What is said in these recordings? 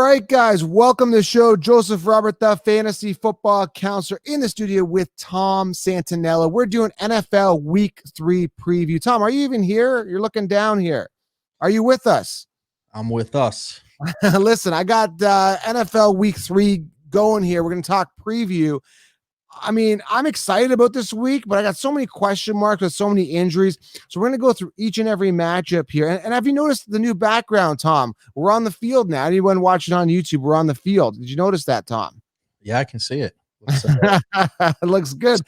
right, guys, welcome to the show. Joseph Robert, the fantasy football counselor, in the studio with Tom Santinella. We're doing NFL Week 3 preview. Tom, are you even here? You're looking down here. Are you with us? I'm with us. Listen, I got NFL Week 3 going here. We're going to talk preview. I mean, I'm excited about this week, but I got so many question marks with so many injuries. So we're going to go through each and every matchup here. And have you noticed the new background, Tom? We're on the field now. Anyone watching on YouTube, we're on the field. Did you notice that, Tom? Yeah, I can see it. It looks good.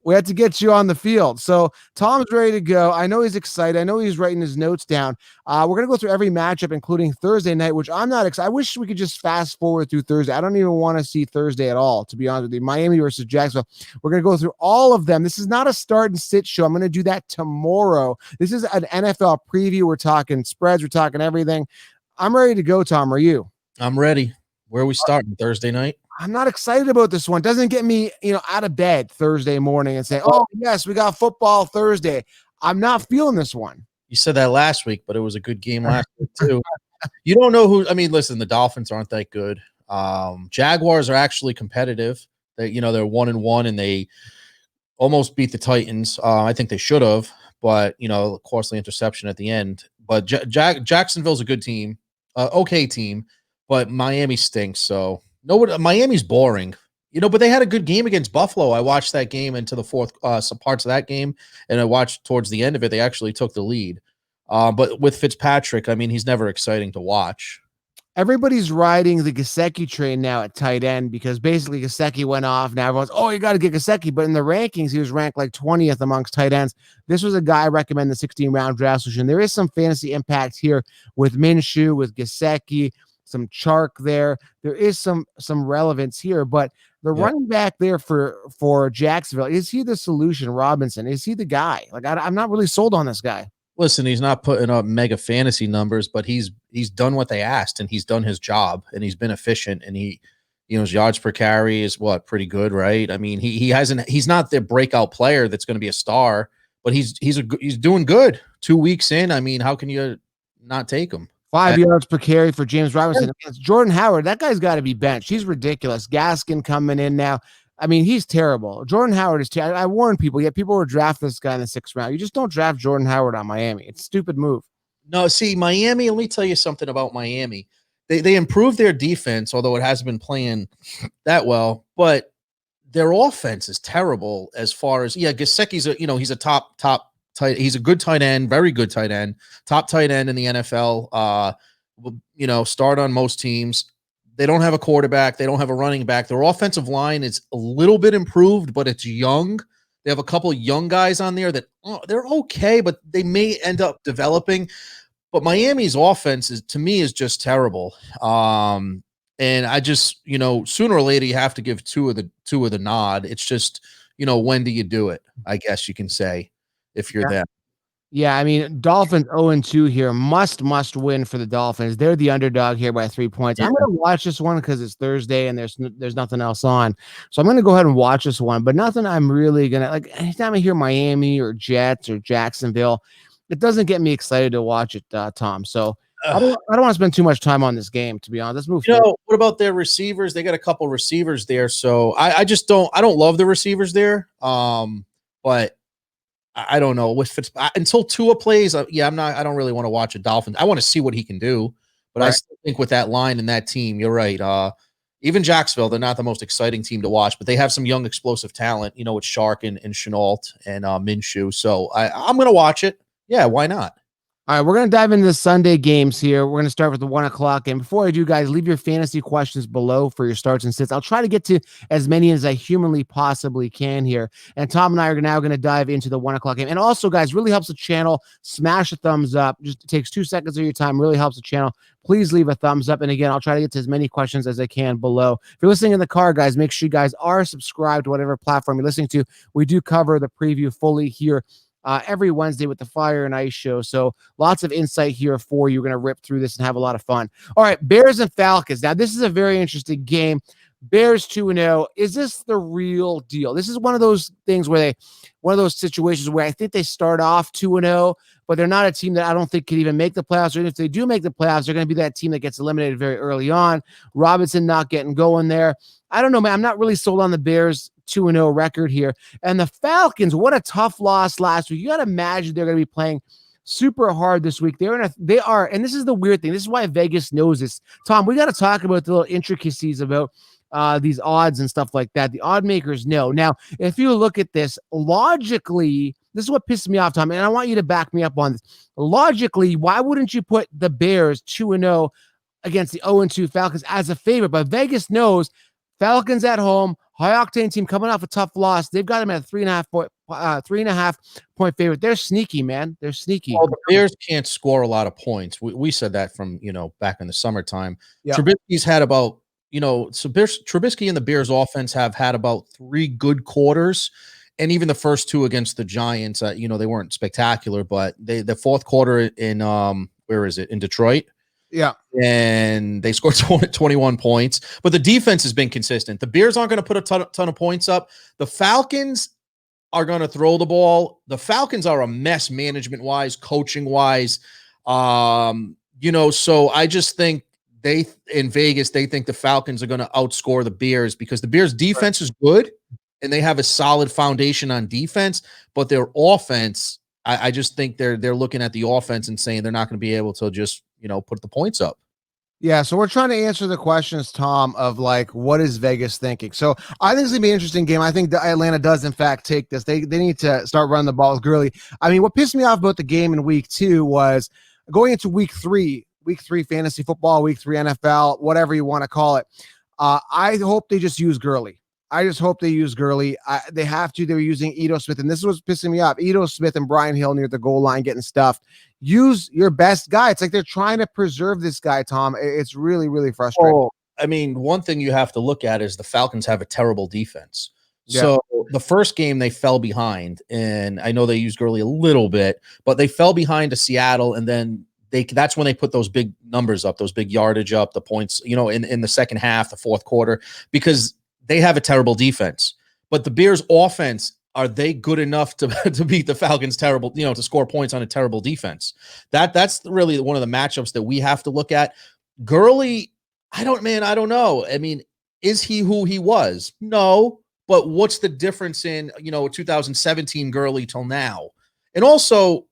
We had to get you on the field. So Tom's ready to go. I know he's excited. I know he's writing his notes down. We're going to go through every matchup, including Thursday night, which I'm not excited. I wish we could just fast forward through Thursday. I don't even want to see Thursday at all, to be honest with you. Miami versus Jacksonville. We're going to go through all of them. This is not a start and sit show. I'm going to do that tomorrow. This is an NFL preview. We're talking spreads. We're talking everything. I'm ready to go, Tom. Are you? I'm ready. Where are we starting? Thursday night? I'm not excited about this one. Doesn't get me, out of bed Thursday morning and say, oh, yes, we got football Thursday. I'm not feeling this one. You said that last week, but it was a good game last week too. You don't know who – I mean, listen, the Dolphins aren't that good. Jaguars are actually competitive. They're 1-1, and they almost beat the Titans. I think they should have, but, of course, the interception at the end. But Jacksonville's a good team, okay team, but Miami stinks, so – No, Miami's boring, but they had a good game against Buffalo. I watched that game into the fourth, some parts of that game, and I watched towards the end of it. They actually took the lead. But with Fitzpatrick, I mean, he's never exciting to watch. Everybody's riding the Gesicki train now at tight end because basically Gesicki went off. Now everyone's, you got to get Gesicki. But in the rankings, he was ranked like 20th amongst tight ends. This was a guy I recommend the 16-round draft solution. There is some fantasy impact here with Minshew, with Gesicki, some Chark there. There is some relevance here, but the running back there for Jacksonville, is he the solution? Robinson, is he the guy? Like, I'm not really sold on this guy. Listen, he's not putting up mega fantasy numbers, but he's done what they asked, and he's done his job, and he's been efficient, and his yards per carry is pretty good, right? I mean, he's not the breakout player that's going to be a star, but he's doing good 2 weeks in. I mean, how can you not take him? 5 yards per carry for James Robinson. Against Jordan Howard, that guy's got to be benched. He's ridiculous. Gaskin coming in now. I mean, he's terrible. Jordan Howard is terrible. I warned people, yet people were drafting this guy in the 6th round. You just don't draft Jordan Howard on Miami. It's a stupid move. No, see, Miami, let me tell you something about Miami. They improved their defense, although it hasn't been playing that well, but their offense is terrible as far as, Gesicki's he's a top he's a good tight end, very good tight end, top tight end in the NFL. Start on most teams. They don't have a quarterback. They don't have a running back. Their offensive line is a little bit improved, but it's young. They have a couple of young guys on there that they're okay, but they may end up developing. But Miami's offense to me is just terrible. And I just, sooner or later you have to give two of the nod. It's just, when do you do it? I guess you can say. If you're them. Yeah, I mean, Dolphins 0-2 here. Must win for the Dolphins. They're the underdog here by 3 points. I'm going to watch this one because it's Thursday and there's nothing else on. So I'm going to go ahead and watch this one, but nothing I'm really going to, like, anytime I hear Miami or Jets or Jacksonville, it doesn't get me excited to watch it, Tom. So I don't want to spend too much time on this game, to be honest. Let's move forward. What about their receivers? They got a couple receivers there. So I just don't love the receivers there. But I don't know until Tua plays. I don't really want to watch a Dolphins. I want to see what he can do, but I still think with that line and that team, you're right. Even Jacksonville, they're not the most exciting team to watch, but they have some young explosive talent, with Chark and Chenault and Minshew. So I'm going to watch it. Yeah. Why not? All right, we're going to dive into the Sunday games here. We're going to start with the 1 o'clock game. Before I do, guys, leave your fantasy questions below for your starts and sits. I'll try to get to as many as I humanly possibly can here. And Tom and I are now going to dive into the 1 o'clock game. And also, guys, really helps the channel. Smash a thumbs up. Just takes 2 seconds of your time. Really helps the channel. Please leave a thumbs up. And again, I'll try to get to as many questions as I can below. If you're listening in the car, guys, make sure you guys are subscribed to whatever platform you're listening to. We do cover the preview fully here every Wednesday with the Fire and Ice show. So lots of insight here for you. We're going to rip through this and have a lot of fun. All right, Bears and Falcons. Now, this is a very interesting game. Bears 2-0. Is this the real deal? This is one of those things where one of those situations where I think they start off 2-0, but they're not a team that I don't think could even make the playoffs. Or if they do make the playoffs, they're going to be that team that gets eliminated very early on. Robinson not getting going there. I don't know, man. I'm not really sold on the Bears 2-0 record here. And the Falcons, what a tough loss last week. You got to imagine they're going to be playing super hard this week. They are, and this is the weird thing. This is why Vegas knows this. Tom, we got to talk about the little intricacies about these odds and stuff like that. The odd makers know. Now, if you look at this logically, this is what pisses me off, Tom, and I want you to back me up on this. Logically, why wouldn't you put the Bears 2-0 against the 0-2 Falcons as a favorite? But Vegas knows Falcons at home, high octane team coming off a tough loss. They've got them at a 3.5 point favorite. They're sneaky, man. They're sneaky. Well, the Bears can't score a lot of points. We said that from, back in the summertime. Yeah. Trubisky's had about, Trubisky and the Bears offense have had about 3 good quarters. And even the first 2 against the Giants, they weren't spectacular, but the fourth quarter in, where is it? In Detroit. Yeah. And they scored 21 points, but the defense has been consistent. The Bears aren't going to put a ton of points up. The Falcons are going to throw the ball. The Falcons are a mess management-wise, coaching-wise. So I just think in Vegas, they think the Falcons are going to outscore the Bears because the Bears defense is good and they have a solid foundation on defense, but their offense, I just think they're looking at the offense and saying they're not going to be able to just, put the points up. Yeah, so we're trying to answer the questions, Tom, of like, what is Vegas thinking? So I think it's going to be an interesting game. I think Atlanta does, in fact, take this. They need to start running the ball with Gurley. I mean, what pissed me off about the game in week 2 was going into week 3 fantasy football, week 3 NFL, whatever you want to call it. I hope they just use Gurley. I just hope they use Gurley. They have to. They were using Ito Smith, and this is what's pissing me off. Ito Smith and Brian Hill near the goal line getting stuffed. Use your best guy. It's like they're trying to preserve this guy, Tom. It's really, really frustrating. Oh, I mean, one thing you have to look at is the Falcons have a terrible defense. Yeah. So the first game they fell behind, and I know they used Gurley a little bit, but they fell behind to Seattle, and then that's when they put those big numbers up, those big yardage up, the points, in the second half, the fourth quarter, because they have a terrible defense. But the Bears offense, are they good enough to beat the Falcons terrible, to score points on a terrible defense? That's really one of the matchups that we have to look at. Gurley, I don't know. I mean, is he who he was? No, but what's the difference in, 2017 Gurley till now? And also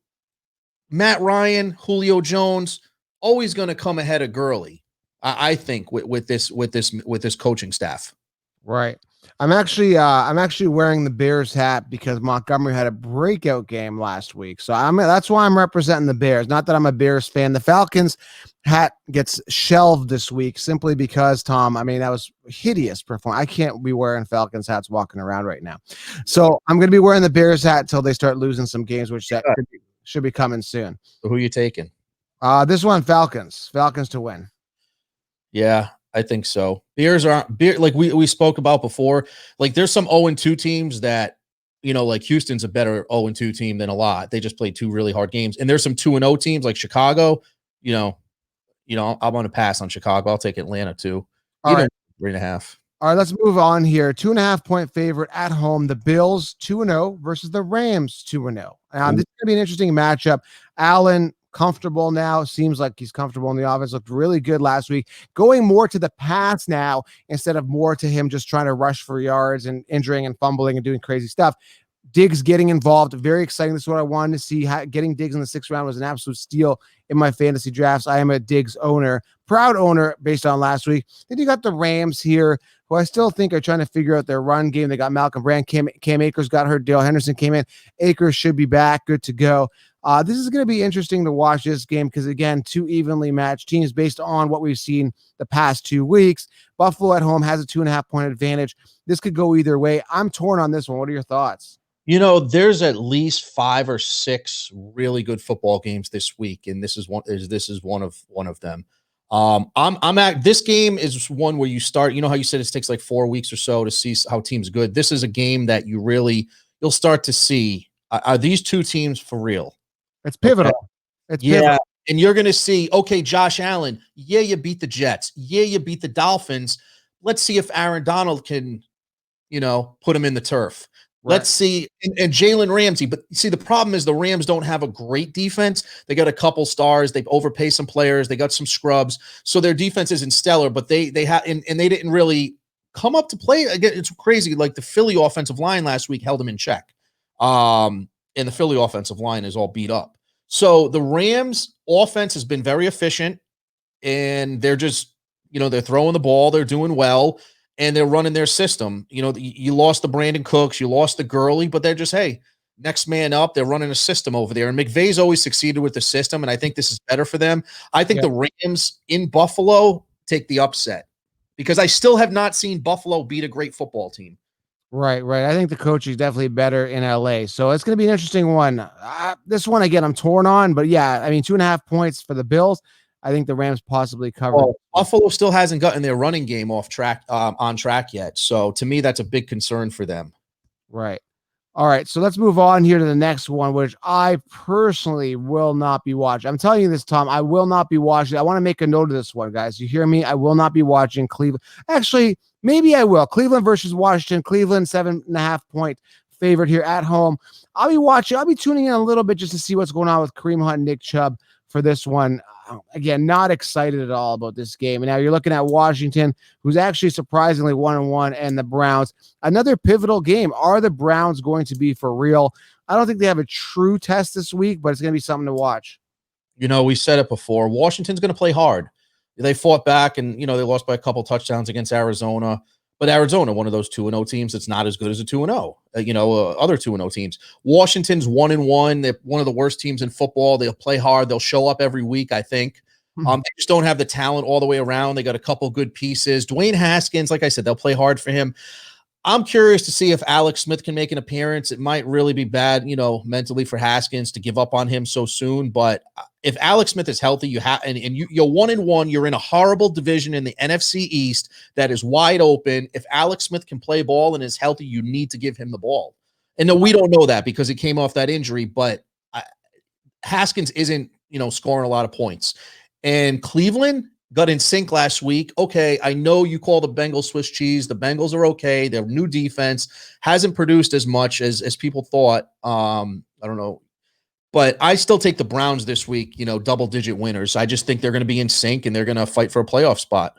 Matt Ryan, Julio Jones, always going to come ahead of Gurley, I think, with this coaching staff. Right. I'm actually wearing the Bears hat because Montgomery had a breakout game last week. So that's why I'm representing the Bears. Not that I'm a Bears fan. The Falcons hat gets shelved this week simply because, Tom, that was hideous performance. I can't be wearing Falcons hats walking around right now. So I'm going to be wearing the Bears hat until they start losing some games, which should be coming soon. So who are you taking? This one, Falcons to win. Yeah. I think so. Bears aren't like we spoke about before. Like there's some 0-2 teams that, like Houston's a better 0-2 team than a lot. They just played 2 really hard games. And there's some 2-0 teams like Chicago. I'm going to pass on Chicago. I'll take Atlanta too. All right. 3.5. All right, let's move on here. 2.5 point favorite at home. The Bills 2-0 versus the Rams 2-0. This is going to be an interesting matchup. Allen comfortable now. Seems like he's comfortable in the offense. Looked really good last week. Going more to the pass now instead of more to him just trying to rush for yards and injuring and fumbling and doing crazy stuff. Diggs getting involved. Very exciting. This is what I wanted to see. Getting Diggs in the 6th round was an absolute steal in my fantasy drafts. I am a Diggs owner, proud owner based on last week. Then you got the Rams here, who I still think are trying to figure out their run game. They got Malcolm Brand. Cam Akers got hurt. Dale Henderson came in. Akers should be back. Good to go. This is going to be interesting to watch this game because, again, 2 evenly matched teams based on what we've seen the past 2 weeks. Buffalo at home has a 2.5 point advantage. This could go either way. I'm torn on this one. What are your thoughts? There's at least 5 or 6 really good football games this week, and this is one of them. I'm at this game is one where you start. You know how you said it takes like 4 weeks or so to see how teams good. This is a game that you'll start to see. Are these 2 teams for real? It's pivotal. Okay. It's pivotal. And you're going to see, okay, Josh Allen, you beat the Jets. You beat the Dolphins. let's see if Aaron Donald can, put him in the turf. Right. Let's see, and Jalen Ramsey. But see, the problem is the Rams don't have a great defense. They got a couple stars. They've overpaid some players. They got some scrubs. So their defense isn't stellar, but they have and they didn't really come up to play. Again, it's crazy. Like the Philly offensive line last week held them in check. And the Philly offensive line is all beat up. So the Rams offense has been very efficient, and they're just, they're throwing the ball, they're doing well, and they're running their system. You lost the Brandon Cooks, you lost the Gurley, but they're just, hey, next man up. They're running a system over there. And McVay's always succeeded with the system, and I think this is better for them. I think the Rams in Buffalo take the upset because I still have not seen Buffalo beat a great football team. Right. I think the coach is definitely better in LA. So it's going to be an interesting one. This one, again, I'm torn on, but yeah, I mean, 2.5 points for the Bills. I think the Rams possibly cover. Well, Buffalo still hasn't gotten their running game on track yet. So to me, that's a big concern for them. Right. All right. So let's move on here to the next one, which I personally will not be watching. I'm telling you this, Tom, I will not be watching. I want to make a note of this one, guys. You hear me? I will not be watching Cleveland. Actually, maybe I will. Cleveland versus Washington. Cleveland 7.5 point favorite here at home. I'll be tuning in a little bit just to see what's going on with Kareem Hunt and Nick Chubb for this one. Again, not excited at all about this game. And now you're looking at Washington, who's actually surprisingly 1-1, and the Browns. Another pivotal game. Are the Browns going to be for real? I don't think they have a true test this week, but it's going to be something to watch. We said it before. Washington's going to play hard. They fought back, and they lost by a couple touchdowns against Arizona. But Arizona, one of those 2-0 teams, that's not as good as a 2-0. Other 2-0 teams. Washington's 1-1. They're one of the worst teams in football. They'll play hard. They'll show up every week, I think. They just don't have the talent all the way around. They got a couple good pieces. Dwayne Haskins, like I said, they'll play hard for him. I'm curious to see if Alex Smith can make an appearance. It might really be bad, mentally for Haskins to give up on him so soon. But if Alex Smith is healthy, you're 1-1. You're in a horrible division in the NFC East that is wide open. If Alex Smith can play ball and is healthy, you need to give him the ball. And no, we don't know that because he came off that injury. But Haskins isn't, scoring a lot of points. And Cleveland got in sync last week. Okay, I know you call the Bengals Swiss cheese. The Bengals are okay. Their new defense hasn't produced as much as people thought. I don't know. But I still take the Browns this week, double-digit winners. I just think they're going to be in sync, and they're going to fight for a playoff spot.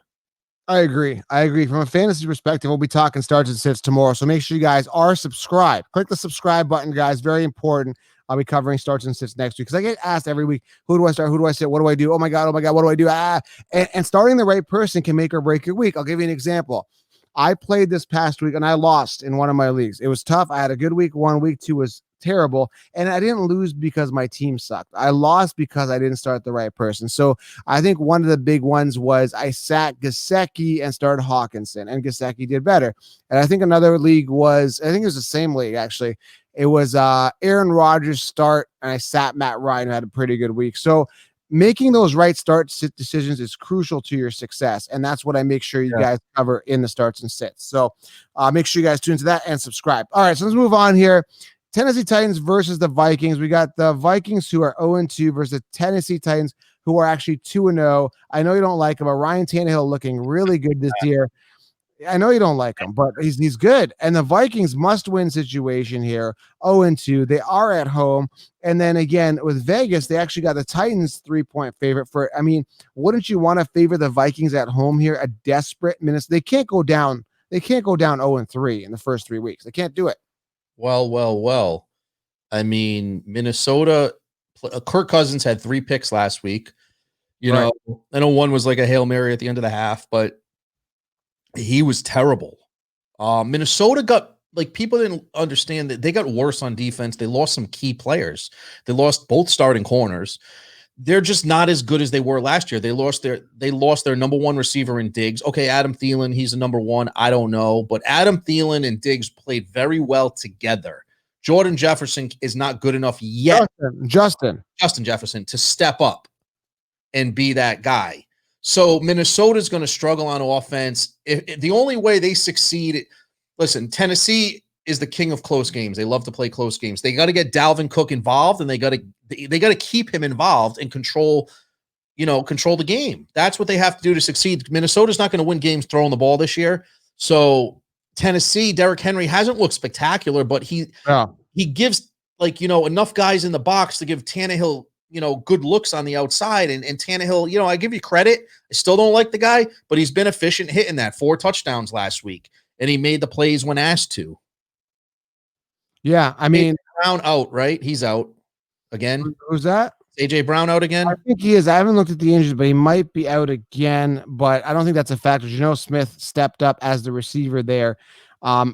I agree. From a fantasy perspective, we'll be talking starts and sits tomorrow. So make sure you guys are subscribed. Click the subscribe button, guys. Very important. I'll be covering starts and sits next week because I get asked every week, who do I start? Who do I sit? What do I do? Oh my God, what do I do? And starting the right person can make or break your week. I'll give you an example. I played this past week and I lost in one of my leagues. It was tough. I had a good week. Week 2 was terrible. And I didn't lose because my team sucked. I lost because I didn't start the right person. So I think one of the big ones was I sat Gesicki and started Hawkinson, and Gesicki did better. And I think another league was, I think it was the same league actually. It was Aaron Rodgers start, and I sat Matt Ryan, who had a pretty good week. So making those right start sit decisions is crucial to your success. And that's what I make sure you guys cover in the starts and sits. So make sure you guys tune into that and subscribe. All right, so let's move on here. Tennessee Titans versus the Vikings. We got the Vikings who are 0-2 versus the Tennessee Titans who are actually 2-0. I know you don't like him, but Ryan Tannehill looking really good this year. I know you don't like him, but he's good. And the Vikings must-win situation here, 0-2. They are at home. And then again, with Vegas, they actually got the Titans 3-point favorite for, wouldn't you want to favor the Vikings at home here? A desperate Minnesota. They can't go down 0-3 in the first 3 weeks. They can't do it. Well. Minnesota, Kirk Cousins had 3 picks last week. I know one was like a Hail Mary at the end of the half, but he was terrible. Minnesota got, people didn't understand that they got worse on defense. They lost some key players. They lost both starting corners. They're just not as good as they were last year. They lost their number 1 receiver in Diggs. Okay, Adam Thielen, he's a number 1. I don't know, but Adam Thielen and Diggs played very well together. Jordan Jefferson is not good enough yet. Justin Jefferson to step up and be that guy. So Minnesota's going to struggle on offense. If the only way they succeed, listen, Tennessee is the king of close games. They love to play close games. They got to get Dalvin Cook involved, and they got to keep him involved and control control the game. That's what they have to do to succeed. Minnesota's not going to win games throwing the ball this year. So Tennessee, Derrick Henry hasn't looked spectacular, but he gives enough guys in the box to give Tannehill, good looks on the outside. And Tannehill, I give you credit. I still don't like the guy, but he's been efficient hitting that 4 touchdowns last week. And he made the plays when asked to. Yeah, I mean, Brown out, right? He's out again. Who's that? AJ Brown out again? I think he is. I haven't looked at the injuries, but he might be out again. But I don't think that's a factor. Smith stepped up as the receiver there. I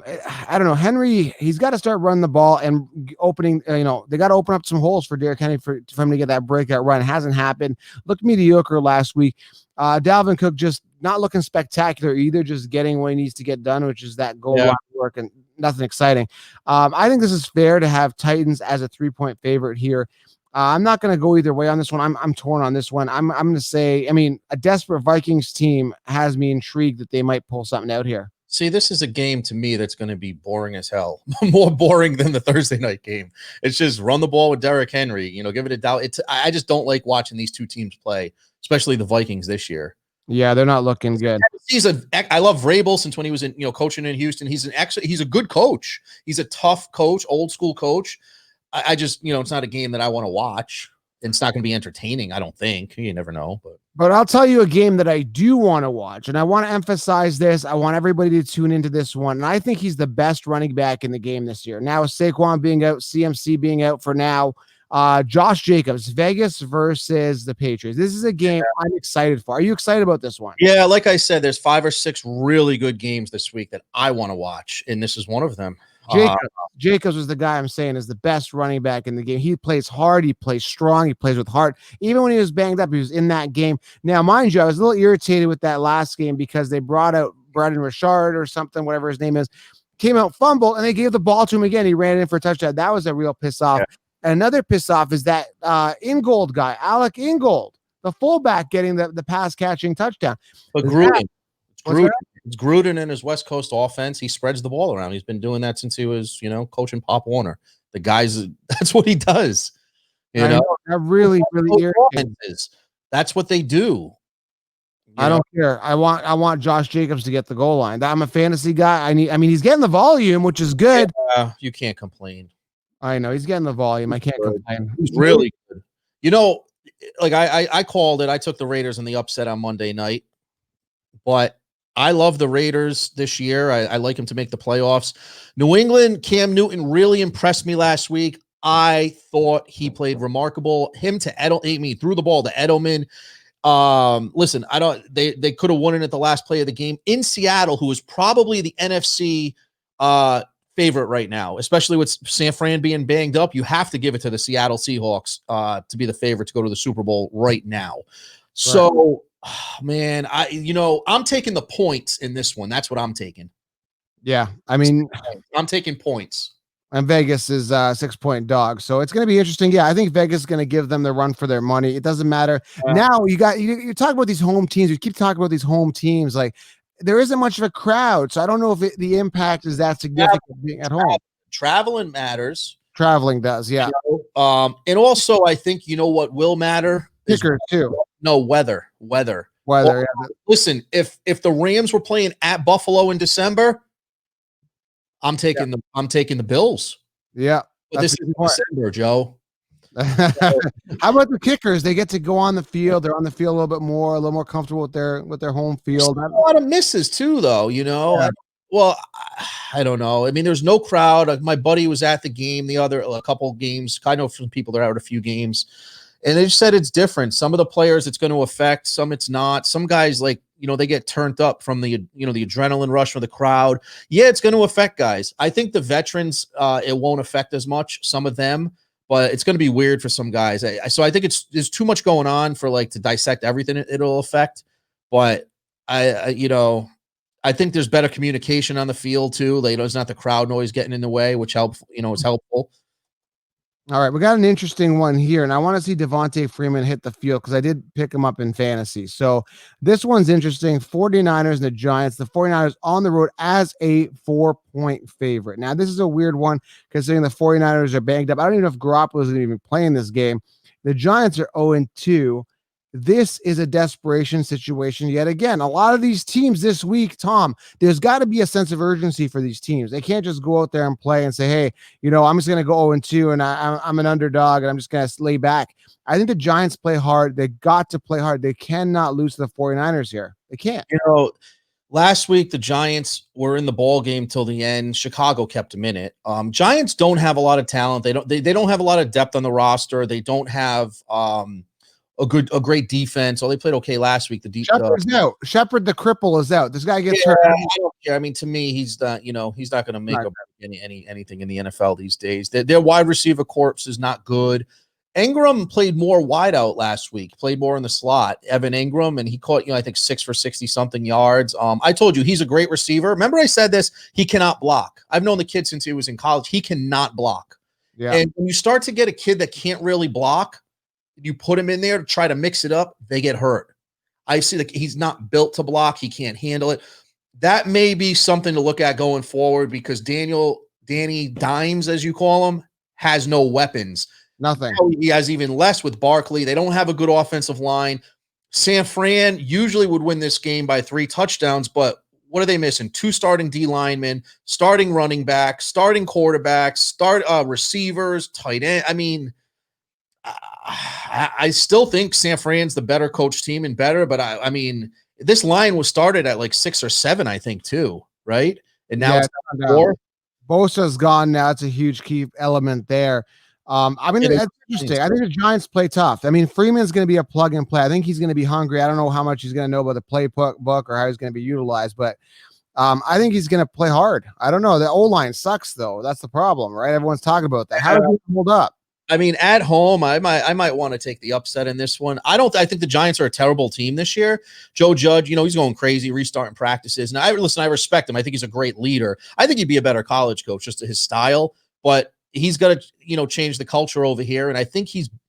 don't know. Henry, he's got to start running the ball and opening. They got to open up some holes for Derrick Henry for him to get that breakout run. It hasn't happened. Looked mediocre last week. Dalvin Cook just not looking spectacular either. Just getting what he needs to get done, which is that goal line work and nothing exciting. I think this is fair to have Titans as a 3-point favorite here. I'm not going to go either way on this one. I'm torn on this one. I'm going to say, a desperate Vikings team has me intrigued that they might pull something out here. See, this is a game to me that's going to be boring as hell. More boring than the Thursday night game. It's just run the ball with Derrick Henry. Give it a doubt. I just don't like watching these two teams play, especially the Vikings this year. Yeah, they're not looking good. I love Vrabel since when he was coaching in Houston. He's a good coach. He's a tough coach, old school coach. I just, it's not a game that I want to watch. It's not going to be entertaining, I don't think. You never know. But I'll tell you a game that I do want to watch, and I want to emphasize this. I want everybody to tune into this one, and I think he's the best running back in the game this year. Now, with Saquon being out, CMC being out for now, Josh Jacobs, Vegas versus the Patriots. This is a game I'm excited for. Are you excited about this one? Yeah, like I said, there's 5 or 6 really good games this week that I want to watch, and this is one of them. Jacobs was the guy I'm saying is the best running back in the game. He plays hard. He plays strong. He plays with heart. Even when he was banged up, he was in that game. Now, mind you, I was a little irritated with that last game because they brought out Brendan Richard or something, whatever his name is, came out fumble, and they gave the ball to him again. He ran in for a touchdown. That was a real piss off. Yeah. And another piss off is that Ingold guy, Alec Ingold, the fullback, getting the pass catching touchdown. But Gruden. It's Gruden and his West Coast offense. He spreads the ball around. He's been doing that since he was, coaching Pop Warner. The guys, that's what he does. That really irritating. That's what they do. I don't care. I want Josh Jacobs to get the goal line. I'm a fantasy guy. He's getting the volume, which is good. You can't complain. I know he's getting the volume. I can't complain. He's really good. I called it. I took the Raiders in the upset on Monday night, but I love the Raiders this year. I like him to make the playoffs. New England, Cam Newton really impressed me last week. I thought he played remarkable. Him to Edelman, he threw the ball to Edelman. Listen, they could have won it at the last play of the game in Seattle, who is probably the NFC favorite right now, especially with San Fran being banged up. You have to give it to the Seattle Seahawks to be the favorite to go to the Super Bowl right now. So, man, I'm taking the points in this one. That's what I'm taking. Yeah, I'm taking points. And Vegas is 6-point dog, so it's going to be interesting. Yeah, I think Vegas is going to give them the run for their money. It doesn't matter. Now you talk about these home teams. You keep talking about these home teams. Like, there isn't much of a crowd, so I don't know if the impact is that significant being at home. Traveling matters. Traveling does, yeah. And also, I think what will matter. Kickers too. No, weather. Well, yeah. Listen, if the Rams were playing at Buffalo in December, I'm taking the Bills. Yeah, but this is December, Joe. How about the kickers? They get to go on the field. They're on the field a little bit more, a little more comfortable with their home field. A lot of misses too, though. Yeah. Well, I don't know. There's no crowd. My buddy was at the game, a couple games. I know some people that are out a few games. And they just said it's different. Some of the players it's going to affect, some it's not. Some guys, they get turned up from the adrenaline rush from the crowd. Yeah, it's going to affect guys. I think the veterans, it won't affect as much, some of them, but it's going to be weird for some guys. So I think there's too much going on for to dissect everything it'll affect. But I think there's better communication on the field too. There's not the crowd noise getting in the way, which helps, is helpful. All right, we got an interesting one here, and I want to see Devontae Freeman hit the field because I did pick him up in fantasy. So this one's interesting. 49ers and the Giants. The 49ers on the road as a 4-point favorite. Now, this is a weird one considering the 49ers are banged up. I don't even know if Garoppolo is even playing this game. The Giants are 0-2. This is a desperation situation yet again. A lot of these teams this week, Tom, there's got to be a sense of urgency for these teams. They can't just go out there and play and say, hey, I'm just going to go 0-2 and I'm an underdog and I'm just going to lay back. I think the Giants play hard. They got to play hard. They cannot lose to the 49ers here. They can't. Last week the Giants were in the ball game till the end. Chicago kept them in it. Giants don't have a lot of talent. They don't have a lot of depth on the roster. They don't have a great defense. They played okay last week. Shepard's out. Shepard the cripple is out. This guy gets hurt. I don't care. I mean, to me, he's not going to make anything in the NFL these days. Their wide receiver corps is not good. Ingram played more wide out last week, played more in the slot. Evan Ingram, and he caught, I think 6 for 60 something yards. I told you he's a great receiver. Remember I said this, he cannot block. I've known the kid since he was in college. He cannot block. Yeah. And when you start to get a kid that can't really block, you put him in there to try to mix it up, they get hurt. I see that he's not built to block. He can't handle it. That may be something to look at going forward because Danny Dimes, as you call him, has no weapons. Nothing. He has even less with Barkley. They don't have a good offensive line. San Fran usually would win this game by 3 touchdowns, but what are they missing? 2 starting D linemen, starting running back, starting quarterbacks, receivers, tight end. I mean, I still think San Fran's the better coach team and better, but I mean, this line was started at like 6 or 7, I think, too, right? And now it's 4. Bosa's gone now. It's a huge key element there. I mean, that's interesting. I think the Giants play tough. I mean, Freeman's going to be a plug and play. I think he's going to be hungry. I don't know how much he's going to know about the playbook or how he's going to be utilized, but I think he's going to play hard. I don't know. The O-line sucks, though. That's the problem, right? Everyone's talking about that. How do you hold up? I mean, at home, I might want to take the upset in this one. I think the Giants are a terrible team this year. Joe Judge, he's going crazy, restarting practices. And I respect him. I think he's a great leader. I think he'd be a better college coach, just his style. But he's got to, change the culture over here. And I think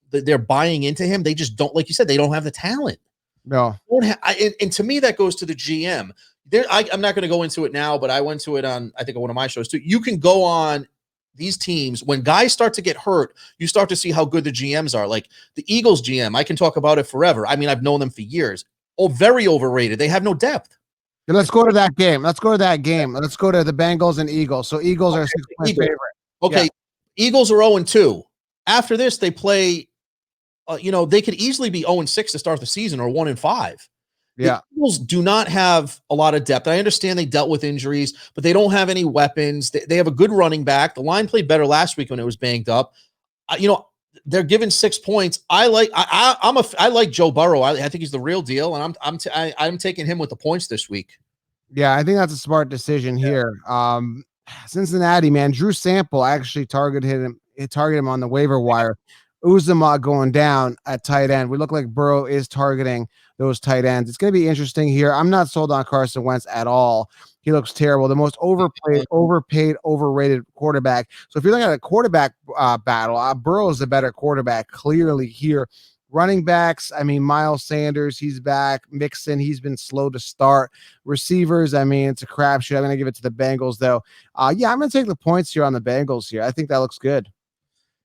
they're buying into him. They just don't, like you said, they don't have the talent. No. And to me, that goes to the GM. I'm not going to go into it now, but I went to it on, I think, on one of my shows too. You can go on these teams. When guys start to get hurt, you start to see how good the GMs are. Like the Eagles GM, I can talk about it forever. I mean, I've known them for years. Very overrated. They have no depth. Let's go to that game. Let's go to the Bengals and Eagles. So Eagles are 6-point favorite. Okay. Yeah. Eagles are 0-2. After this, they play, they could easily be 0-6 to start the season or 1-5. Yeah. The Eagles do not have a lot of depth. I understand they dealt with injuries, but they don't have any weapons. They have a good running back. The line played better last week when it was banged up. They're given 6 points. I like Joe Burrow. I think he's the real deal, and I'm taking him with the points this week. Yeah, I think that's a smart decision here. Cincinnati, man, Drew Sample actually targeted him on the waiver wire. Uzomah going down at tight end. We look like Burrow is targeting those tight ends. It's going to be interesting here. I'm not sold on Carson Wentz at all. He looks terrible. The most overpaid, overrated quarterback. So if you're looking at a quarterback battle, Burrow is the better quarterback clearly here. Running backs, I mean, Miles Sanders, he's back. Mixon, he's been slow to start. Receivers, I mean, it's a crapshoot. I'm going to give it to the Bengals, though. Yeah, I'm going to take the points here on the Bengals here. I think that looks good.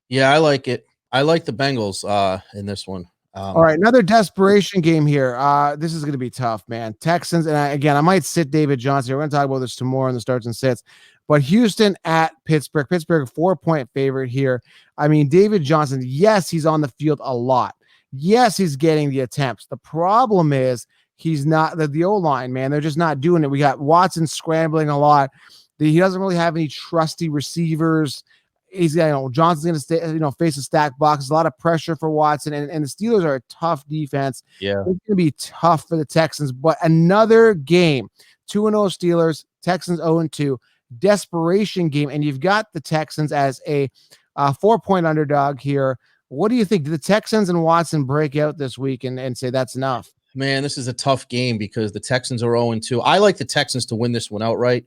Yeah, I like it. I like the Bengals in this one. All right, another desperation game here. This is going to be tough, man. Texans, and I might sit David Johnson. We're going to talk about this tomorrow in the starts and sits. But Houston at Pittsburgh. Pittsburgh, 4-point favorite here. I mean, David Johnson, yes, he's on the field a lot. Yes, he's getting the attempts. The problem is he's not the O-line, man. They're just not doing it. We got Watson scrambling a lot. He doesn't really have any trusty receivers. He's Johnson's going to stay, face a stack box. There's a lot of pressure for Watson, and the Steelers are a tough defense. Yeah, it's going to be tough for the Texans. But another game, 2-0 Steelers, Texans 0-2, desperation game, and you've got the Texans as a 4-point underdog here. What do you think? Do the Texans and Watson break out this week and say that's enough? Man, this is a tough game because the Texans are 0-2. I like the Texans to win this one outright.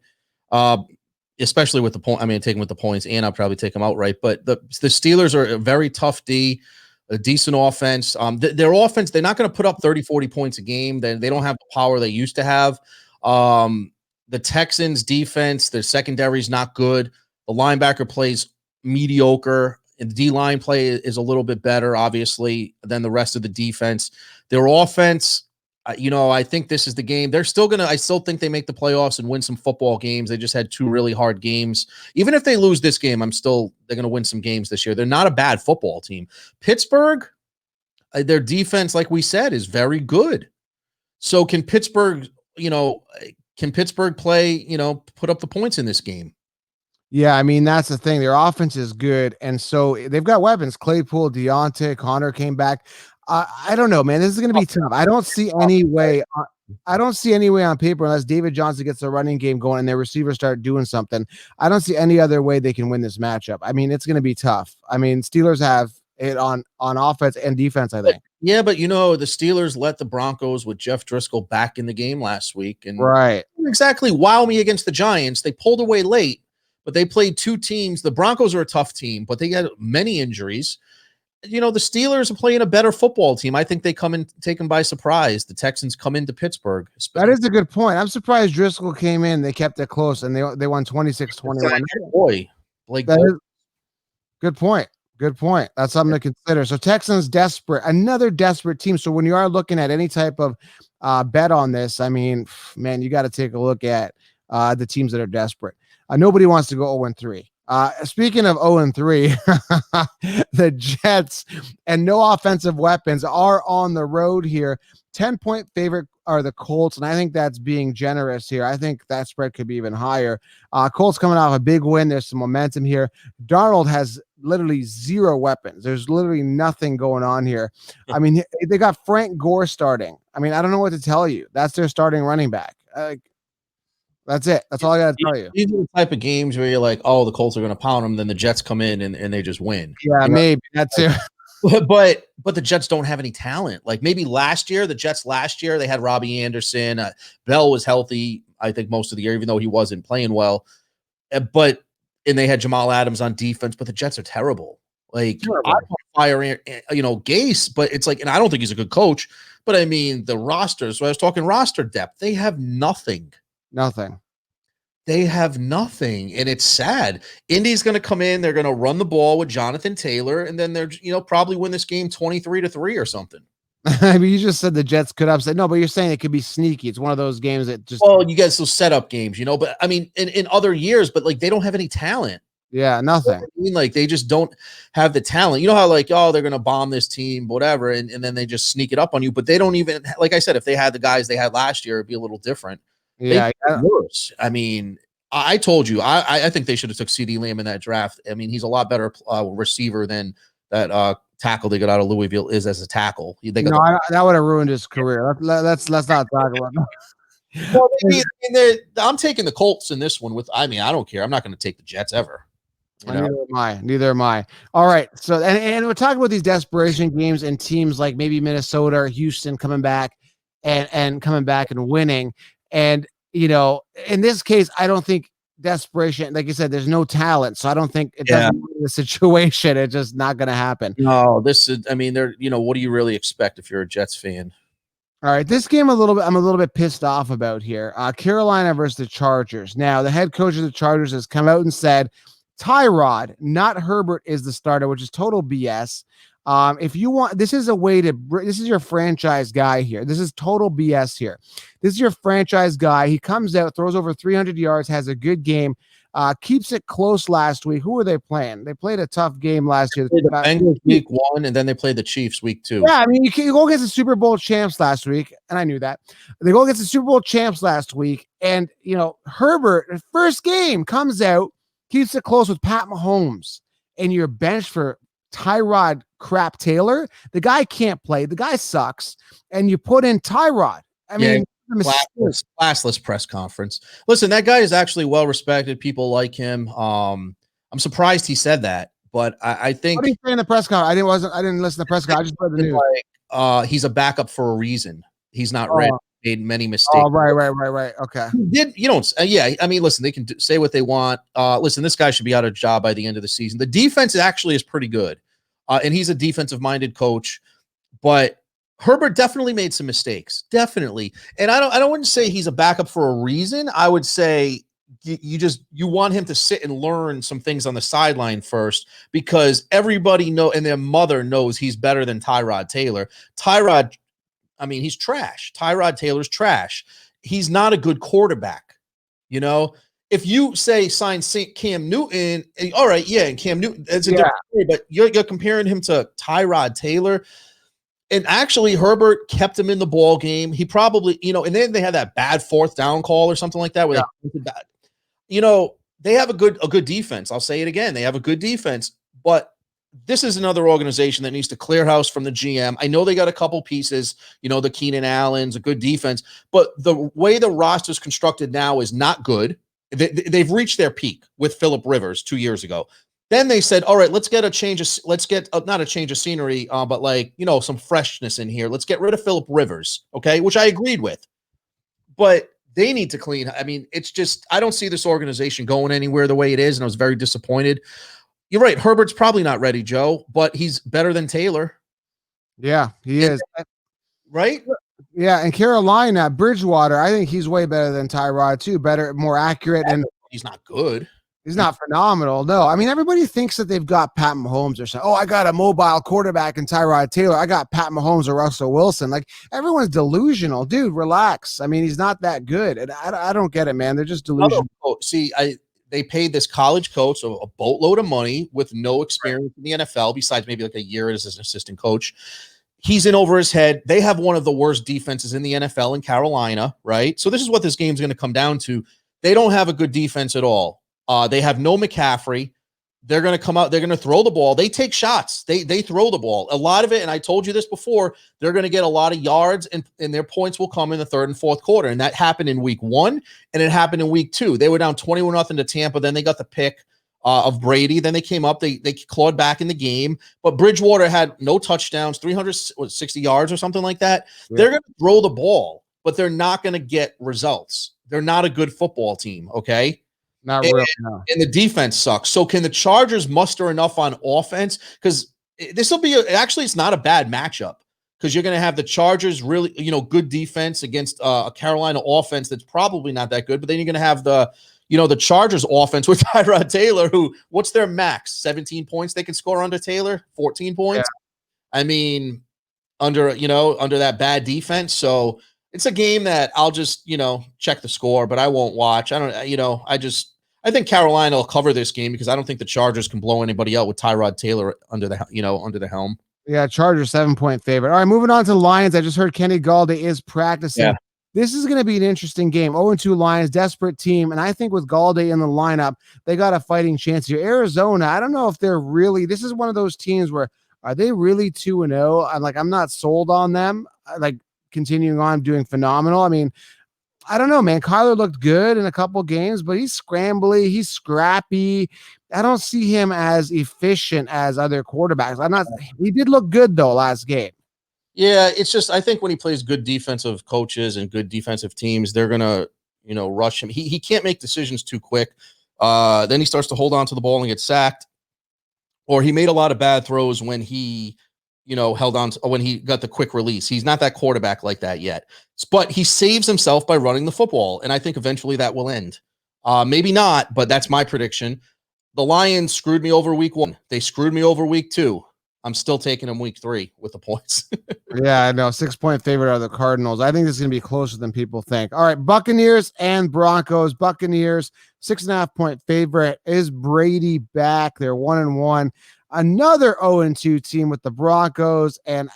Especially with the point. I mean, take them with the points, and I'll probably take them outright. But the Steelers are a very tough D, a decent offense. Their offense, they're not going to put up 30, 40 points a game. They don't have the power they used to have. The Texans defense, their secondary is not good. The linebacker plays mediocre. And the D-line play is a little bit better, obviously, than the rest of the defense. Their offense, I think this is the game. They're still going to – I still think they make the playoffs and win some football games. They just had 2 really hard games. Even if they lose this game, they're going to win some games this year. They're not a bad football team. Pittsburgh, their defense, like we said, is very good. So can Pittsburgh play, put up the points in this game? Yeah, I mean, that's the thing. Their offense is good, and so they've got weapons. Claypool, Deontay, Connor came back. I don't know, man. This is going to be tough. I don't see any way. I don't see any way on paper unless David Johnson gets the running game going and their receivers start doing something. I don't see any other way they can win this matchup. I mean, it's going to be tough. I mean, Steelers have it on offense and defense, I think. Yeah, but the Steelers let the Broncos with Jeff Driscoll back in the game last week, and right, exactly wow me against the Giants. They pulled away late, but they played 2 teams. The Broncos are a tough team, but they had many injuries. The Steelers are playing a better football team. I think they come and take them by surprise. The Texans come into Pittsburgh. That is a good point. I'm surprised Driscoll came in. They kept it close, and they won 26-21. Boy, Blake. Good point. Good point. That's something to consider. So Texans desperate, another desperate team. So when you are looking at any type of bet on this, I mean, man, you got to take a look at the teams that are desperate. Nobody wants to go 0-3. Speaking of 0-3, the Jets and no offensive weapons are on the road here. 10-point favorite are the Colts, and I think that's being generous here. I think that spread could be even higher. Colts coming off a big win. There's some momentum here. Darnold has literally 0 weapons. There's literally nothing going on here. I mean, they got Frank Gore starting. I mean, I don't know what to tell you. That's their starting running back. That's it. That's all I got to tell you. These are the type of games where you're like, oh, the Colts are going to pound them. Then the Jets come in and they just win. Yeah, maybe. That's it. But the Jets don't have any talent. Like maybe the Jets last year, they had Robbie Anderson. Bell was healthy, I think, most of the year, even though he wasn't playing well. And they had Jamal Adams on defense, but the Jets are terrible. Like, I want to fire, Gase, but it's like, and I don't think he's a good coach, but I mean, the rosters, so I was talking roster depth, they have nothing. Nothing. They have nothing, and it's sad. Indy's going to come in. They're going to run the ball with Jonathan Taylor, and then they're, probably win this game 23-3 or something. I mean, you just said the Jets could upset. No, but you're saying it could be sneaky. It's one of those games that just. Well, you guys those setup games, but I mean, in other years, but like they don't have any talent. Yeah, nothing. I mean, like they just don't have the talent. You know how like, oh, they're going to bomb this team, whatever, and then they just sneak it up on you. But they don't even, like I said, if they had the guys they had last year, it'd be a little different. Yeah, worse. I mean, I told you, I think they should have took CD Lamb in that draft. I mean, he's a lot better receiver than that tackle they got out of Louisville is as a tackle. That would have ruined his career. Let's not talk about that. Well, I'm taking the Colts in this one. I don't care. I'm not going to take the Jets ever. Neither am I. All right. So, and we're talking about these desperation games and teams like maybe Minnesota or Houston coming back and coming back and winning. And, in this case, I don't think desperation, like you said, there's no talent. So I don't think it doesn't matter the situation. It's just not going to happen. No, what do you really expect if you're a Jets fan? All right. This game, I'm a little bit pissed off about here. Carolina versus the Chargers. Now, the head coach of the Chargers has come out and said, Tyrod, not Herbert, is the starter, which is total BS. If you want, this is your franchise guy here. This is total BS here. This is your franchise guy. He comes out, throws over 300 yards, has a good game, keeps it close last week. Who were they playing? They played a tough game last year. The Bengals week 1, and then they played the Chiefs week 2. Yeah, I mean, you go against the Super Bowl champs last week, and I knew that. They go against the Super Bowl champs last week, and, Herbert, first game, comes out, keeps it close with Pat Mahomes, and you're benched for Tyrod crap Taylor. The guy can't play. The guy sucks. And you put in Tyrod. I mean, classless press conference. Listen, that guy is actually well respected. People like him. I'm surprised he said that, but I think. What did he say in the press conference? I didn't listen to the press conference. I just read the news. He's a backup for a reason. He's not ready. Made many mistakes. Oh, right. Okay. I mean, listen, they can say what they want. Listen, this guy should be out of job by the end of the season. The defense actually is pretty good. And he's a defensive-minded coach, but Herbert definitely made some mistakes. Definitely. And I wouldn't say he's a backup for a reason. I would say you want him to sit and learn some things on the sideline first, because everybody know and their mother knows he's better than Tyrod Taylor. Tyrod, I mean, he's trash. Tyrod Taylor's trash. He's not a good quarterback. You know, if you say sign Cam Newton, all right, yeah, and Cam Newton, it's a different story, but you're comparing him to Tyrod Taylor. And actually, Herbert kept him in the ball game. He probably, and then they had that bad fourth down call or something like that where they have a good defense. I'll say it again. They have a good defense, but this is another organization that needs to clear house from the GM. I know they got a couple pieces, the Keenan Allen's, a good defense, but the way the roster is constructed now is not good. They've reached their peak with Phillip Rivers 2 years ago. Then they said, all right, let's get not a change of scenery, but some freshness in here. Let's get rid of Phillip Rivers. Okay. Which I agreed with, but they need to clean. I mean, it's just, I don't see this organization going anywhere the way it is. And I was very disappointed. You're right. Herbert's probably not ready, Joe, but he's better than Taylor. Yeah, he is. Right? Yeah, and Carolina, Bridgewater, I think he's way better than Tyrod too. Better, more accurate, and he's not good. He's not phenomenal. No, I mean, everybody thinks that they've got Pat Mahomes or something. Oh, I got a mobile quarterback in Tyrod Taylor. I got Pat Mahomes or Russell Wilson. Like, everyone's delusional. Dude, relax. I mean, he's not that good. And I don't get it, man. They're just delusional. See, they paid this college coach a boatload of money with no experience in the NFL, besides maybe like a year as an assistant coach. He's in over his head. They have one of the worst defenses in the NFL in Carolina, right? So this is what this game's going to come down to. They don't have a good defense at all. They have no McCaffrey. They're going to come out. They're going to throw the ball. They take shots. They throw the ball. A lot of it, and I told you this before, they're going to get a lot of yards, and their points will come in the third and fourth quarter. And that happened in week 1, and it happened in week 2. They were down 21-0 to Tampa. Then they got the pick of Brady. Then they came up. They clawed back in the game. But Bridgewater had no touchdowns, 360 yards or something like that. Yeah. They're going to throw the ball, but they're not going to get results. They're not a good football team, okay? Not really, no. And the defense sucks. So can the Chargers muster enough on offense? Because this will be actually, it's not a bad matchup, because you're going to have the Chargers really, good defense against a Carolina offense that's probably not that good. But then you're going to have the Chargers offense with Tyrod Taylor, who, what's their max? 17 points they can score under Taylor? 14 points? Yeah. I mean, under that bad defense. So it's a game that I'll just, check the score, but I won't watch. I think Carolina will cover this game, because I don't think the Chargers can blow anybody out with Tyrod Taylor under the helm. Yeah, Chargers 7-point favorite. All right, moving on to the Lions. I just heard Kenny Galladay is practicing. Yeah. This is going to be an interesting game. 0-2 Lions, desperate team. And I think with Galladay in the lineup, they got a fighting chance here. Arizona, I don't know if they're really, this is one of those teams where, are they really 2-0? I'm not sold on them. Continuing on doing phenomenal. I mean, I don't know, man. Kyler looked good in a couple games, but he's scrambly. He's scrappy. I don't see him as efficient as other quarterbacks. He did look good though last game. Yeah, it's just, I think when he plays good defensive coaches and good defensive teams, they're gonna, rush him. He can't make decisions too quick. Then he starts to hold on to the ball and get sacked, or he made a lot of bad throws when he held on to, when he got the quick release. He's not that quarterback like that yet, but he saves himself by running the football. And I think eventually that will end. Maybe not, but that's my prediction. The Lions screwed me over week 1. They screwed me over week 2. I'm still taking them week 3 with the points. Yeah, I know. 6-point favorite are the Cardinals. I think this is going to be closer than people think. All right, Buccaneers and Broncos. Buccaneers, 6.5-point favorite. Is Brady back? They're 1-1. Another 0-2 team with the Broncos, and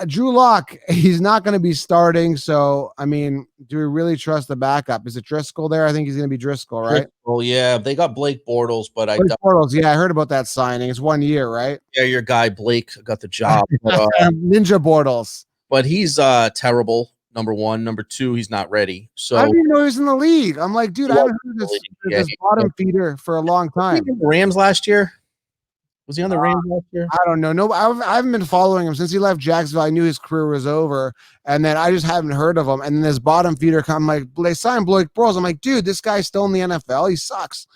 Drew Lock, he's not going to be starting. So, I mean, do we really trust the backup? Is it Driscoll there? I think he's going to be Driscoll, right? Well, yeah, they got Blake Bortles, but yeah, I heard about that signing. It's 1 year, right? Yeah, your guy Blake got the job. Ninja Bortles. But he's terrible. Number 1. Number 2, he's not ready. So I didn't even know he was in the league. I'm like, dude, I haven't heard this bottom feeder for a long time. The Rams last year? Was he on the Rams last year? I don't know. No, I haven't been following him since he left Jacksonville. I knew his career was over, and then I just haven't heard of him. And then this bottom feeder come like, they signed Blake Bortles. I'm like, dude, this guy's still in the NFL. He sucks.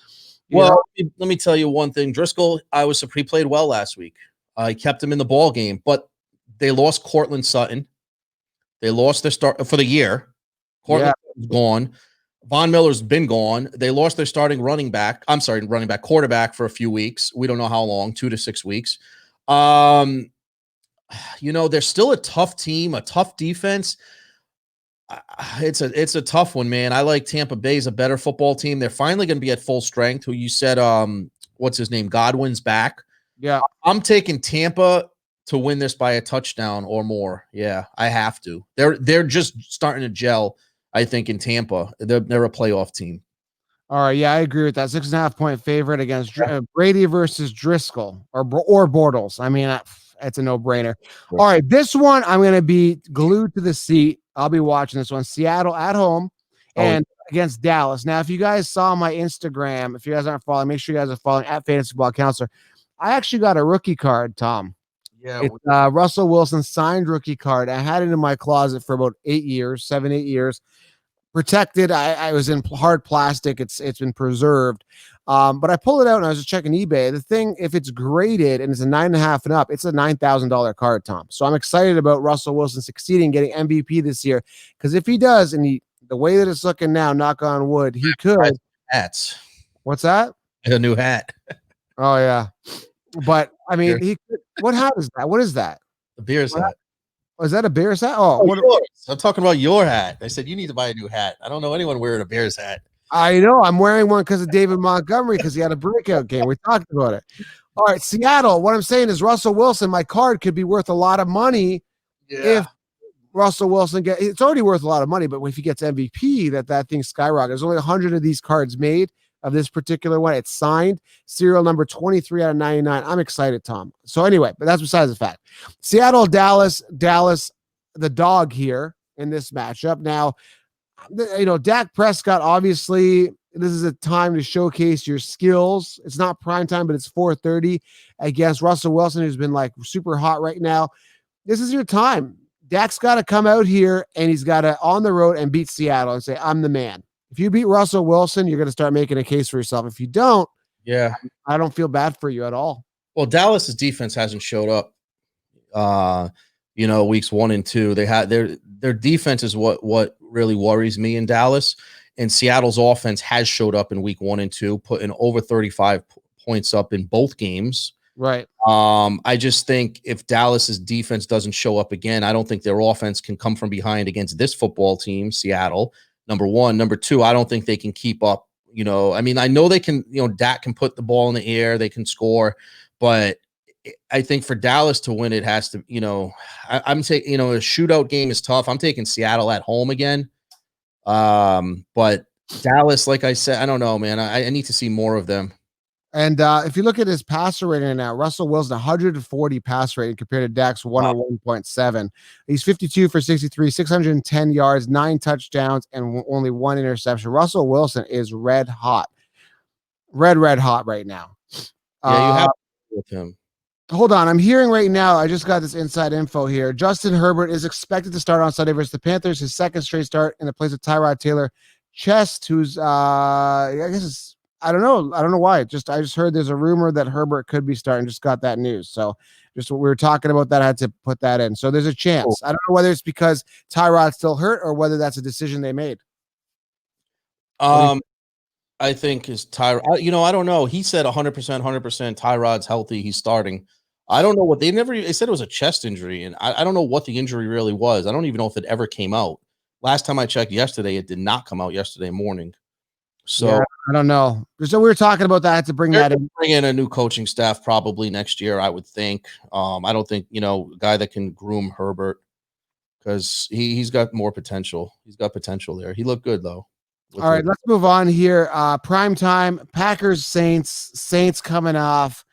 Let me tell you one thing. Driscoll, he played well last week. I kept him in the ball game, but they lost Cortland Sutton. They lost their start for the year. Cortland was gone. Von Miller's been gone. They lost their starting running back quarterback for a few weeks. We don't know how long, 2 to 6 weeks. Um, they're still a tough team, a tough defense. It's a tough one, man. I like Tampa Bay's a better football team. They're finally going to be at full strength. Who you said, what's his name? Godwin's back. Yeah. I'm taking Tampa to win this by a touchdown or more. Yeah, I have to. They're just starting to gel. I think in Tampa, they're a playoff team. All right, yeah, I agree with that. 6.5-point favorite against Brady versus Driscoll or Bortles. I mean, it's a no-brainer. All right, this one I'm going to be glued to the seat. I'll be watching this one. Seattle at home and against Dallas. Now, if you guys saw my Instagram, if you guys aren't following, make sure you guys are following at Fantasy Football Counselor. I actually got a rookie card, Tom. Yeah, it's Russell Wilson signed rookie card. I had it in my closet for about 8 years, 8 years. Protected. I was in hard plastic. It's been preserved. But I pulled it out and I was just checking eBay. The thing, if it's graded and it's a 9.5 and up, it's a $9,000 card, Tom. So I'm excited about Russell Wilson succeeding, getting MVP this year. Because if he does, and the way that it's looking now, knock on wood, he could. Hats. What's that? A new hat. Oh yeah. But I mean, he could. What hat is that? What is that? The Bears hat. Was that a Bears hat? Oh, I'm talking about your hat. I said you need to buy a new hat. I don't know anyone wearing a Bears hat. I know. I'm wearing one because of David Montgomery because he had a breakout game. We talked about it. All right, Seattle. What I'm saying is Russell Wilson, my card could be worth a lot of money if Russell Wilson it's already worth a lot of money, but if he gets MVP, that thing skyrockets. There's only 100 of these cards made of this particular one. It's signed, serial number 23 out of 99. I'm excited, Tom. So anyway, but that's besides the fact. Seattle, Dallas, the dog here in this matchup. Now, Dak Prescott, obviously, this is a time to showcase your skills. It's not prime time, but it's 4:30 against Russell Wilson, who's been like super hot right now. This is your time. Dak's got to come out here and he's got to on the road and beat Seattle and say, I'm the man. If you beat Russell Wilson, you're going to start making a case for yourself. If you don't, I don't feel bad for you at all. Well, Dallas's defense hasn't showed up. Weeks 1 and 2. They had their defense is what really worries me in Dallas. And Seattle's offense has showed up in week 1 and 2, putting over 35 points up in both games. Right. I just think if Dallas's defense doesn't show up again, I don't think their offense can come from behind against this football team, Seattle. Number one. Number two, I don't think they can keep up. I mean, I know they can, Dak can put the ball in the air, they can score, but I think for Dallas to win, it has to, I'm taking, a shootout game is tough. I'm taking Seattle at home again. But Dallas, like I said, I don't know, man. I need to see more of them. And if you look at his passer rating now, Russell Wilson 140 pass rating compared to Dak's 101.7. He's 52 for 63, 610 yards, 9 touchdowns, and only 1 interception. Russell Wilson is red hot right now. Yeah, you have to with him. Hold on. I'm hearing right now, I just got this inside info here. Justin Herbert is expected to start on Sunday versus the Panthers, his second straight start in the place of Tyrod Taylor Chest, who's I guess I don't know why. I just heard there's a rumor that Herbert could be starting. Just got that news. So just what we were talking about that, I had to put that in. So there's a chance. I don't know whether it's because Tyrod's still hurt or whether that's a decision they made. I think is Tyrod. I don't know. He said 100%, 100%. Tyrod's healthy. He's starting. I don't know what they said it was a chest injury, and I don't know what the injury really was. I don't even know if it ever came out. Last time I checked yesterday, it did not come out yesterday morning. So yeah, I don't know. So we were talking about that. I had to bring that in. Bring in a new coaching staff probably next year, I would think. I don't think, a guy that can groom Herbert because he's got more potential. He's got potential there. He looked good though. All right, let's move on here. Prime time, Packers, Saints coming off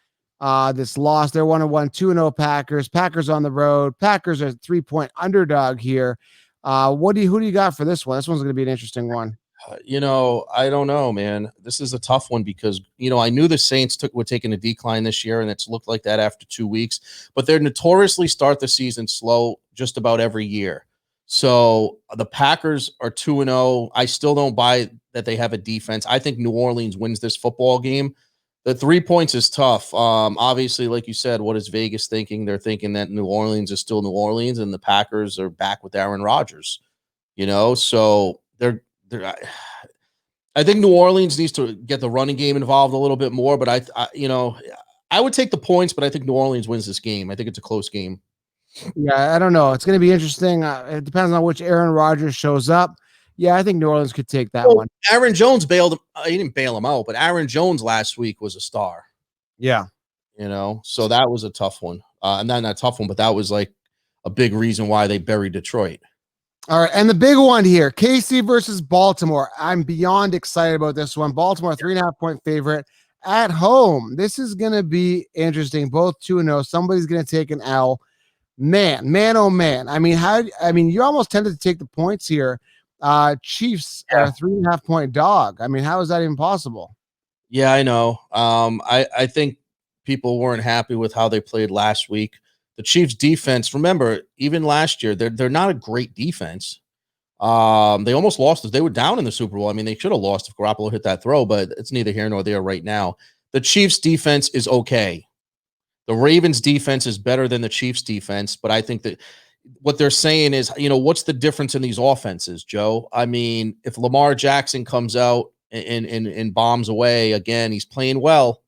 this loss. They're 1-1, 2-0 Packers. Packers on the road. Packers are a 3-point underdog here. Who do you got for this one? This one's going to be an interesting one. I don't know, man. This is a tough one because, I knew the Saints were taking a decline this year, and it's looked like that after 2 weeks. But they're notoriously start the season slow just about every year. So the Packers are 2-0. I still don't buy that they have a defense. I think New Orleans wins this football game. The 3 points is tough. Obviously, like you said, what is Vegas thinking? They're thinking that New Orleans is still New Orleans and the Packers are back with Aaron Rodgers. So they're I think New Orleans needs to get the running game involved a little bit more, but I would take the points, but I think New Orleans wins this game. I think it's a close game. Yeah, I don't know. It's going to be interesting. It depends on which Aaron Rodgers shows up. Yeah, I think New Orleans could take that Well, one. Aaron Jones bailed him. He didn't bail him out, but Aaron Jones last week was a star. Yeah. So that was a tough one. And not a tough one, but that was like a big reason why they buried Detroit. All right, and the big one here, KC versus Baltimore. I'm beyond excited about this one. Baltimore, 3.5-point favorite at home. This is going to be interesting. Both 2-0. Somebody's going to take an L. Man, oh man. I mean, you're almost tempted to take the points here. Chiefs are a 3.5-point dog. I mean, how is that even possible? Yeah, I know. I think people weren't happy with how they played last week. The Chiefs defense, remember, even last year, they're not a great defense. They almost lost. They were down in the Super Bowl. I mean, they should have lost if Garoppolo hit that throw, but it's neither here nor there right now. The Chiefs defense is okay. The Ravens defense is better than the Chiefs defense, but I think that what they're saying is, what's the difference in these offenses, Joe? I mean, if Lamar Jackson comes out and bombs away again, he's playing well.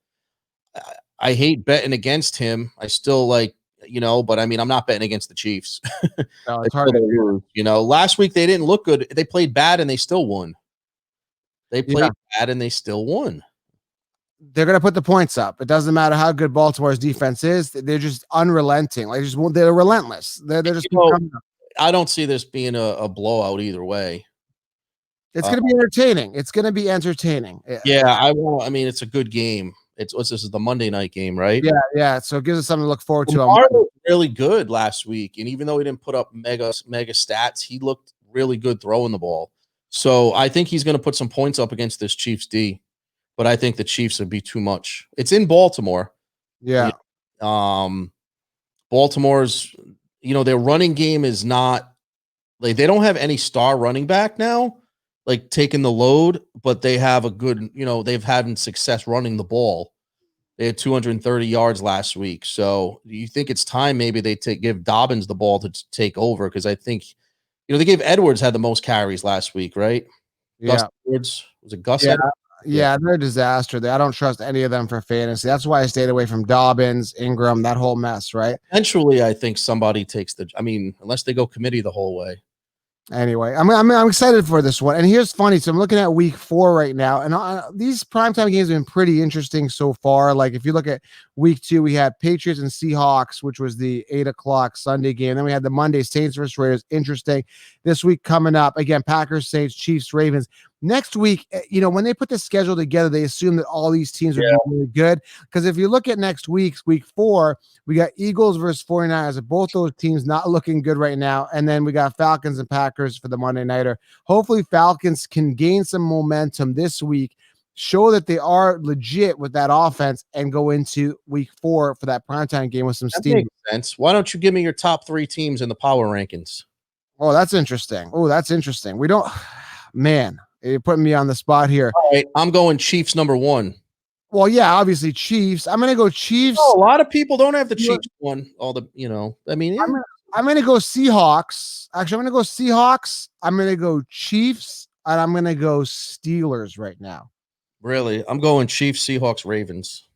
I hate betting against him. I still but I mean, I'm not betting against the Chiefs. No, it's hard to lose. Last week they didn't look good. They played bad and they still won. They played bad and they still won. They're going to put the points up. It doesn't matter how good Baltimore's defense is. They're just unrelenting. They're relentless. They're just coming up. I don't see this being a blowout either way. It's going to be entertaining. It's going to be entertaining. Yeah, I mean, it's a good game. This is the Monday night game, right? Yeah. So it gives us something to look forward to. Lamar looked really good last week, and even though he didn't put up mega stats, he looked really good throwing the ball. So I think he's going to put some points up against this Chiefs D, but I think the Chiefs would be too much. It's in Baltimore. Yeah. Baltimore's, their running game is not like they don't have any star running back now, like taking the load, but they have a good, they've had success running the ball. They had 230 yards last week. So you think it's time maybe they give Dobbins the ball to take over? Because I think, they gave Edwards had the most carries last week, right? Yeah. Gus Edwards. Was it Gus? Yeah. Yeah, they're a disaster. I don't trust any of them for fantasy. That's why I stayed away from Dobbins, Ingram, that whole mess, right? Eventually, I think somebody takes unless they go committee the whole way. Anyway, I'm excited for this one. And here's funny. So I'm looking at week 4 right now, and these primetime games have been pretty interesting so far. Like if you look at week 2, we had Patriots and Seahawks, which was the 8:00 Sunday game. Then we had the Monday Saints versus Raiders. Interesting. This week coming up, again, Packers, Saints, Chiefs, Ravens. Next week, when they put the schedule together, they assume that all these teams would be really good. Because if you look at next week 4, we got Eagles versus 49ers. Both those teams not looking good right now. And then we got Falcons and Packers for the Monday Nighter. Hopefully Falcons can gain some momentum this week, show that they are legit with that offense, and go into week 4 for that primetime game with some steam. Makes sense. Why don't you give me your top 3 teams in the power rankings? Oh, that's interesting. We don't, man. You're putting me on the spot here. All right, I'm going Chiefs number 1. Well, yeah, obviously Chiefs. I'm going to go Chiefs. A lot of people don't have the Chiefs one. I'm going to go Seahawks. Actually, I'm going to go Seahawks. I'm going to go Chiefs, and I'm going to go Steelers right now. Really? I'm going Chiefs, Seahawks, Ravens.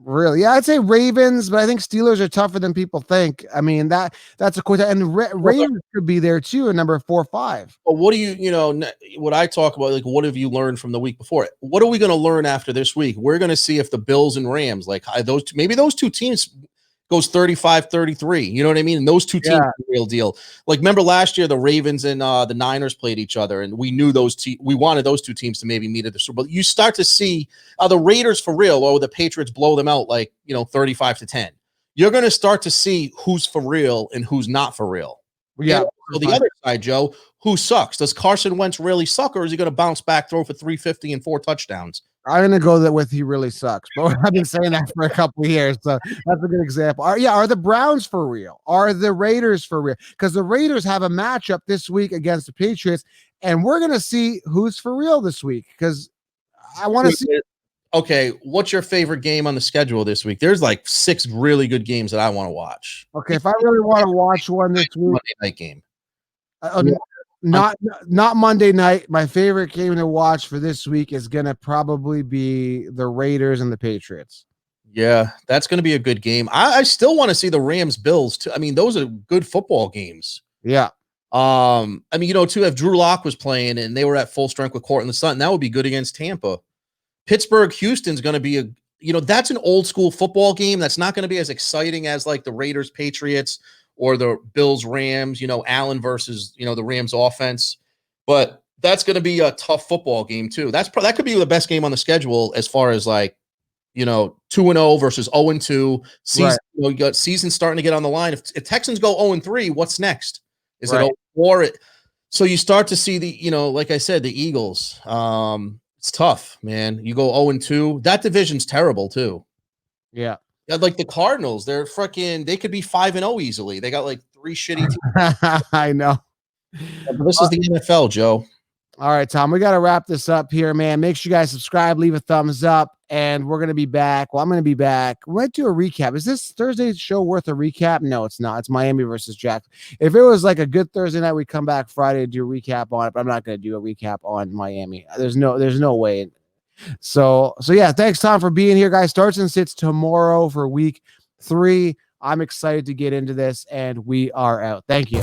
Really? Yeah, I'd say Ravens, but I think Steelers are tougher than people think. I mean, that's a quick, and Ravens could be there too, at number 4 or 5. But what do what I talk about, like, what have you learned from the week before? What are we going to learn after this week? We're going to see if the Bills and Rams, maybe those two teams goes 35-33. You know what I mean? And those two teams are the real deal. Like, remember last year, the Ravens and the Niners played each other, and we knew we wanted those two teams to maybe meet at the Super Bowl. You start to see the Raiders for real, or the Patriots blow them out 35-10. You're going to start to see who's for real and who's not for real. Yeah. So the other side, Joe, who sucks? Does Carson Wentz really suck, or is he going to bounce back, throw for 350 and 4 touchdowns? I'm going to go with he really sucks, but I've been saying that for a couple of years, so that's a good example. Are the Browns for real? Are the Raiders for real? Because the Raiders have a matchup this week against the Patriots, and we're going to see who's for real this week, because I want to see. Okay, what's your favorite game on the schedule this week? There's 6 really good games that I want to watch. Okay, if I really want to watch one this week, Monday night game. Not Monday night. My favorite game to watch for this week is gonna probably be the Raiders and the Patriots. Yeah, that's going to be a good game. I still want to see the Rams Bills too. I mean, those are good football games. Yeah. I mean, too, if Drew Lock was playing and they were at full strength with Cortland Sutton, that would be good against Tampa. Pittsburgh, Houston's going to be that's an old school football game. That's not going to be as exciting as like the Raiders, Patriots, or the Bills, Rams, Allen versus, the Rams offense. But that's going to be a tough football game too. That could be the best game on the schedule as far as like, 2-0 versus 0-2 season. Right. You got season starting to get on the line. If Texans go 0-3, what's next? Is Right. it 0-4? So you start to see the, like I said, the Eagles. It's tough, man. You go 0-2. That division's terrible too. Yeah. Like the Cardinals, they could be 5-0 easily. They got like 3 shitty teams. I know. This is the NFL, Joe. All right, Tom, we got to wrap this up here, man. Make sure you guys subscribe, leave a thumbs up, and we're going to be back. Well, I'm going to be back. We might do a recap. Is this Thursday's show worth a recap? No, it's not. It's Miami versus Jackson. If it was like a good Thursday night, we'd come back Friday to do a recap on it, but I'm not going to do a recap on Miami. There's no way. So yeah, thanks, Tom, for being here, guys. Starts and sits tomorrow for week 3. I'm excited to get into this, and we are out. Thank you.